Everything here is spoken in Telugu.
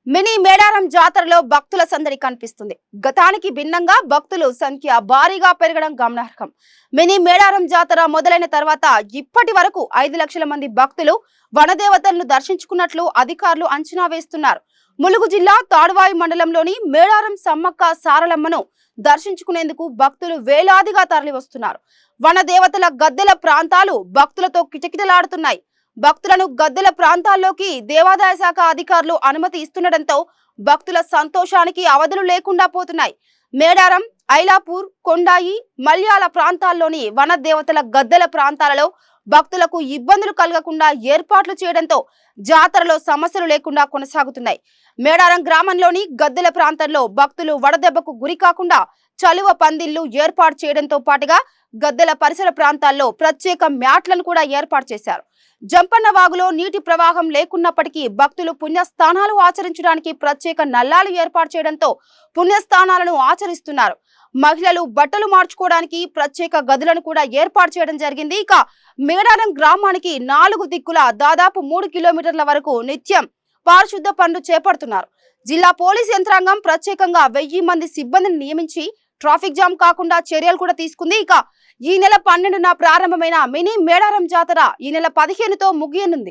మినీ మేడారం జాతరలో భక్తుల సందడి కనిపిస్తుంది. గతానికి భిన్నంగా భక్తుల సంఖ్య భారీగా పెరగడం గమనార్హం. మినీ మేడారం జాతర మొదలైన తర్వాత ఇప్పటి వరకు 5 లక్షల మంది భక్తులు వనదేవతలను దర్శించుకున్నట్లు అధికారులు అంచనా వేస్తున్నారు. ములుగు జిల్లా తాడువాయి మండలంలోని మేడారం సమ్మక్క సారలమ్మను దర్శించుకునేందుకు భక్తులు వేలాదిగా తరలివస్తున్నారు. వనదేవతల గద్దెల ప్రాంతాలు భక్తులతో కిటకిటలాడుతున్నాయి. భక్తులను గద్దెల ప్రాంతాల్లోకి దేవాదాయ శాఖ అధికారులు అనుమతి ఇస్తుండటంతో భక్తుల సంతోషానికి అవధులు లేకుండా పోతున్నాయి. మేడారం, ఐలాపూర్, కొండాయి, మల్యాల ప్రాంతాల్లోని వన దేవతల గద్దెల ప్రాంతాలలో భక్తులకు ఇబ్బందులు కలగకుండా ఏర్పాట్లు చేయడంతో జాతరలో సమస్యలు లేకుండా కొనసాగుతున్నాయి. మేడారం గ్రామంలోని గద్దెల ప్రాంతంలో భక్తులు వడదెబ్బకు గురి కాకుండా చలువ పందిళ్లు ఏర్పాటు చేయడంతో పాటుగా గద్దెల పరిసర ప్రాంతాల్లో ప్రత్యేక మ్యాట్లను కూడా ఏర్పాటు చేశారు. జంపన్న వాగులో నీటి ప్రవాహం లేకున్నప్పటికీ భక్తులు పుణ్యస్థానాలు ఆచరించడానికి ప్రత్యేక నల్లాలు ఏర్పాటు చేయడంతో పుణ్యస్థానాలను ఆచరిస్తున్నారు. మహిళలు బట్టలు మార్చుకోవడానికి ప్రత్యేక గదులను కూడా ఏర్పాటు చేయడం జరిగింది. ఇక మేడారం గ్రామానికి 4 దిక్కుల దాదాపు 3 కిలోమీటర్ల వరకు నిత్యం పారిశుద్ధ పనులు చేపడుతున్నారు. జిల్లా పోలీస్ యంత్రాంగం ప్రత్యేకంగా 1000 మంది సిబ్బందిని నియమించి ట్రాఫిక్ జామ్ కాకుండా చర్యలు కూడా తీసుకుంది. ఇక ఈ నెల 12న ప్రారంభమైన మినీ మేడారం జాతర ఈ నెల 15తో ముగియనుంది.